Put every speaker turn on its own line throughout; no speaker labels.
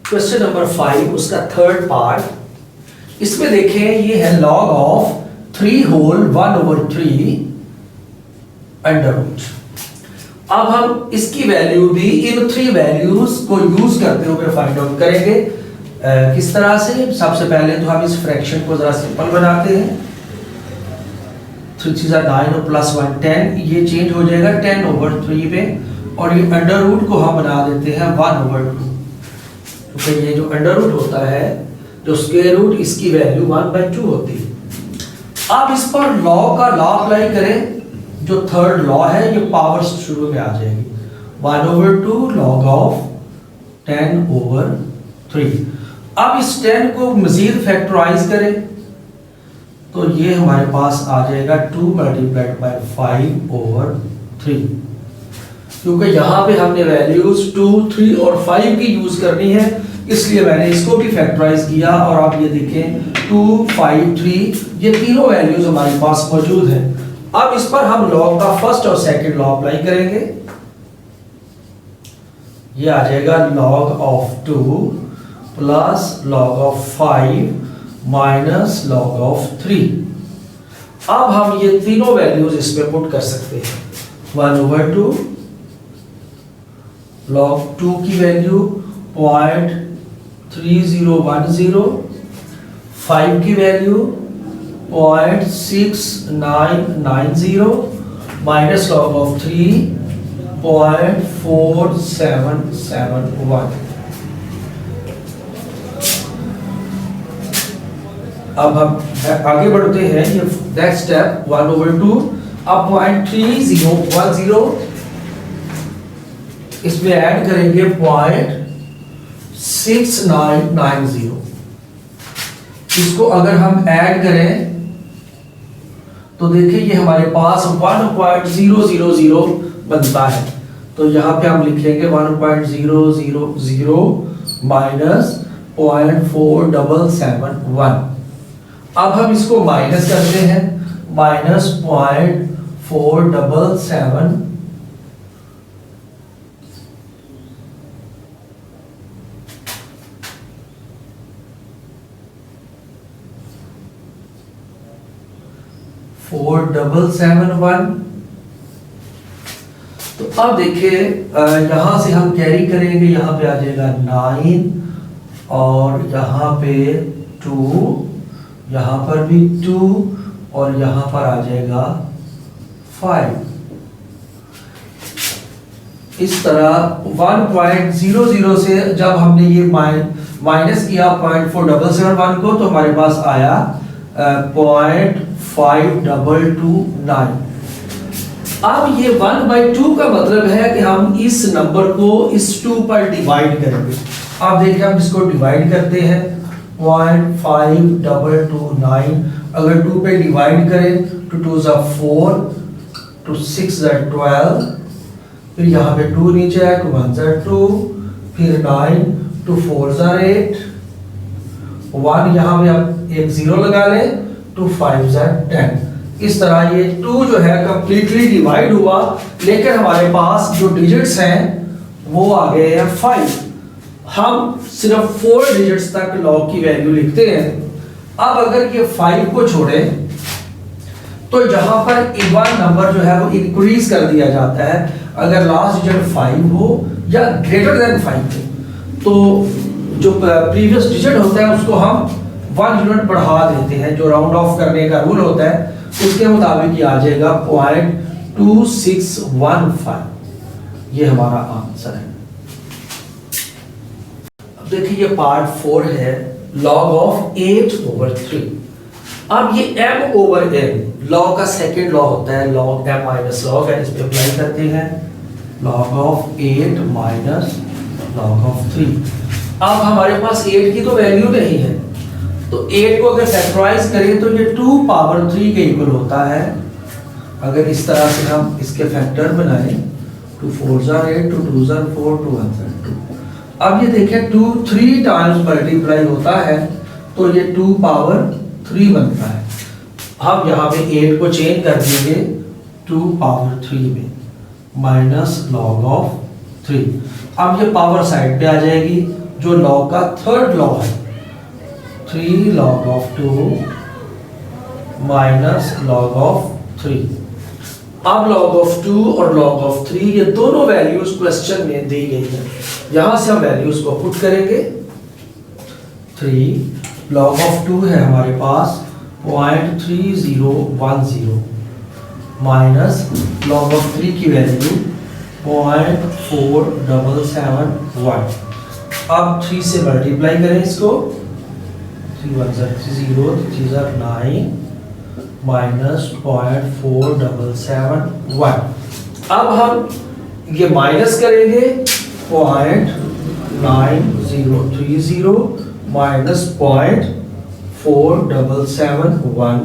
Question number 5 उसका third part. इसमें देखें ये है log of 3 whole 1/3 under root. अब हम इसकी वैल्यू भी इन 3 वैल्यूज को यूज करते हुए फाइंड आउट करेंगे। किस तरह से? सबसे पहले तो हम इस फ्रैक्शन को जरा सिंपल बनाते हैं। 3 3 9 और प्लस 1 10, ये चेंज हो जाएगा 10/3 पे, और ये अंडर रूट को हम बना देते हैं 1/2, क्योंकि ये जो अंडर रूट होता है, जो स्क्वायर रूट, इसकी वैल्यू 1/2 होती है। अब इस पर लॉ का लॉ अप्लाई करें, जो थर्ड लॉ है ये पावर शुरू में आ जाएगी, 1/2 log ऑफ 10/3। अब इस 10 को मजीद फैक्टराइज करें तो ये हमारे पास आ जाएगा 2 × 5/3, क्योंकि यहाँ पे हमने वैल्यूज 2, 3 और 5 की यूज करनी है, इसलिए मैंने इसको भी फैक्टराइज किया। और आप ये देखें 2, 5, 3, ये तीनों वैल्यूज हमारे पास मौजूद है। अब इस पर हम लॉग का फर्स्ट और सेकंड लॉ अप्लाई करेंगे। ये आ जाएगा log of 2 plus log of 5 minus log of 3। अब हम ये तीनों वैल्यूज इसमें पुट कर सकते हैं। 1/2 log 2 की वैल्यू 0.3010, 5 की वैल्यू 0.6990 माइनस log ऑफ 3 0.4771। अब हम आगे बढ़ते हैं। ये नेक्स्ट स्टेप 1/2, अब 0.3010 इसमें ऐड करेंगे 0.6990। इसको अगर हम ऐड करें तो देखिए ये हमारे पास 1.000 बनता है। तो यहाँ पे हम लिखेंगे 1.000 माइनस 0.4771। अब हम इसको माइनस करते हैं, माइनस 0.477 4771। तो अब देखिए यहां से हम कैरी करेंगे, यहां पे आ जाएगा 9 और यहां पे 2, यहां पर भी 2 और यहां पर आ जाएगा 5। इस तरह 1.00 से जब हमने ये माइनस किया 0.4771 को, तो हमारे पास आया 0.5229। अब ये 1/2 का मतलब है कि हम इस नंबर को इस 2 पर डिवाइड करेंगे। आप देखिए हम इसको डिवाइड करते हैं 0.5229, अगर 2 पे डिवाइड करें तो 2 × 4, 2 6 × 12, फिर यहाँ पे 2 नीचे है, 2 1 × 2, फिर 9, 2 4 × 8, 1 यहाँ पे आप एक 0 लगा लें, 2 5 × 10। इस तरह ये 2 जो है कंप्लीटली डिवाइड हुआ, लेकिन हमारे पास जो डिजिट्स हैं वो आ गए हैं 5। हम सिर्फ 4 डिजिट्स तक लॉग की वैल्यू लिखते हैं। अब अगर ये 5 को छोड़ें तो यहाँ पर इवन नंबर जो है वो इंक्रीज कर दिया जाता है। अगर लास्ट डिजिट 5 हो या ग्रेटर देन 5 हो, तो जो प्रीवियस डिजिट होता है उसको हम 1 यूनिट बढ़ा देते हैं। जो राउंड ऑफ करने का रूल होता है उसके मुताबिक ये आ जाएगा 0.2615। ये हमारा आंसर है। अब देखिए ये पार्ट 4 है, log ऑफ 8/3। अब ये m/n log का सेकंड लॉ होता है, log m minus log n, इस पे अप्लाई करते हैं log of 8 minus log of 3। अब हमारे पास 8 की तो वैल्यू नहीं है, तो 8 को अगर फैक्टराइज करें तो ये 2/3 के इक्वल होता है। अगर इस तरह से हम इसके फैक्टर बनाएं, 2 4 × 8, 2 2 × 4, 2 1 × 2। अब ये देखें 2 3 टाइम्स मल्टीप्लाई होता है तो ये 2/3 बनता है। हम यहाँ पे 8 को चेंज कर देंगे 2/3 में, माइनस log ऑफ 3। अब ये पावर साइड पे आ जाएगी, जो लॉग का थर्ड लॉ है, 3 log of 2 minus log of 3। अब log of 2 और log of 3 ये दोनों वैल्यूज क्वेश्चन में दी गई है, यहां से हम वैल्यूज को पुट करेंगे। 3 log of 2 है हमारे पास 0.3010 माइनस log of 3 की वैल्यू 0.4771। अब 3 से मल्टीप्लाई करें इसको, 3 1 0 3 9 माइनस 0.4771। अब हम ये माइनस करेंगे 0.9030 माइनस 0.4771।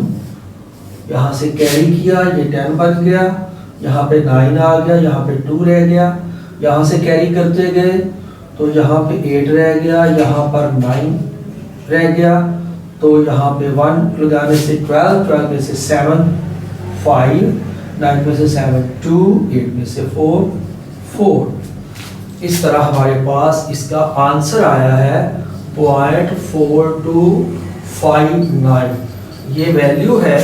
यहाँ से कैरी किया, ये 10 बन गया, यहाँ पे 9 आ गया, यहाँ पे 2 रह गया, यहाँ से कैरी करते गए तो यहाँ पे 8 रह गया, यहाँ पर 9 रह गया, तो यहाँ पे 1 लगाने से 12, 12 में से 7 5, 9 में से 7 2, 8 में से 4 4। इस तरह हमारे पास इसका आंसर आया है 0.4259। ये वैल्यू है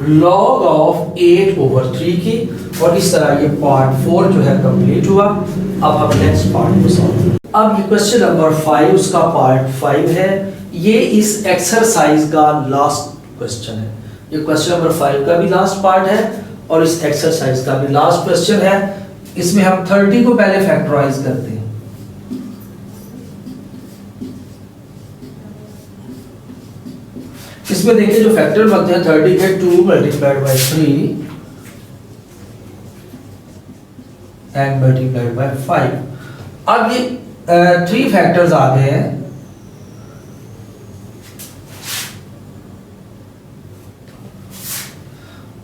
log of 8/3 की। और इस तरह ये पार्ट 4 जो है कंप्लीट हुआ। अब हम नेक्स्ट पार्ट को सॉल्व करें। अब ये क्वेश्चन नंबर 5 उसका पार्ट 5 है। ये इस एक्सरसाइज का लास्ट क्वेश्चन है। ये क्वेश्चन नंबर 5 का भी लास्ट पार्ट है और इस एक्सरसाइज का भी लास्ट क्वेश्चन है। इसमें हम 30 को पहले फैक्टराइज करते हैं। इसमें देखिए जो फैक्टर बनते हैं 30 के 2 multiplied by 3 and multiplied by 5। अब ये 3 फैक्टर्स आ गए हैं।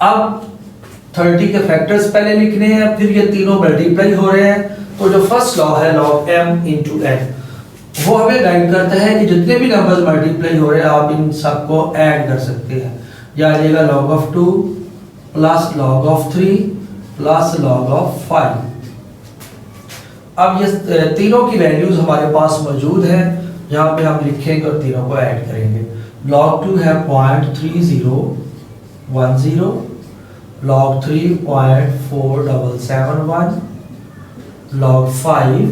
अब 30 के फैक्टर्स पहले लिखने हैं, फिर ये तीनों मल्टीप्लाई हो रहे हैं। तो जो फर्स्ट लॉ है log m into n, वो हमें गाइड करता है कि जितने भी नंबर्स मल्टीप्लाई हो रहे हैं आप इन सबको ऐड कर सकते हैं। या आ जाएगा log of 2 plus log of 3 plus log of 5। अब ये तीनों की वैल्यूज हमारे पास मौजूद है, यहाँ पे हम लिखेंगे और तीनों को ऐड करेंगे। log 2 है 0.3010, log 3 0.4771, log 5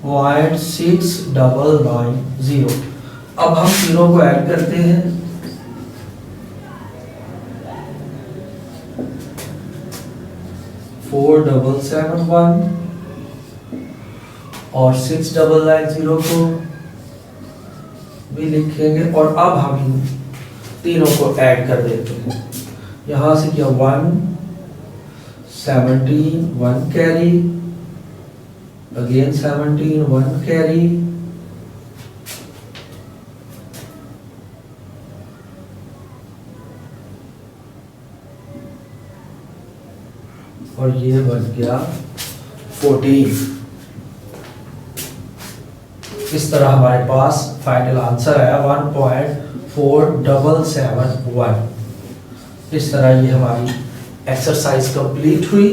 0.6990। अब हम तीनों को ऐड करते हैं। फोर 771 और 6990 को भी लिखेंगे और अब हम इन तीनों को ऐड कर देते हैं। यहाँ से क्या 117 1 कैरी, अगेन 17 1 कैरी, और ये बन गया 14। इस तरह हमारे पास फाइनल आंसर आया 1.4771। इस तरह ये हमारी एक्सरसाइज कंप्लीट हुई।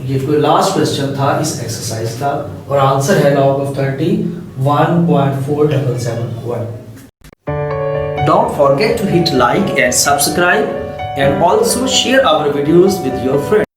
ये कोई लास्ट क्वेश्चन था इस एक्सरसाइज का और आंसर है log of 30 1.4771। Don't forget to hit like and subscribe and also share our videos with your friends.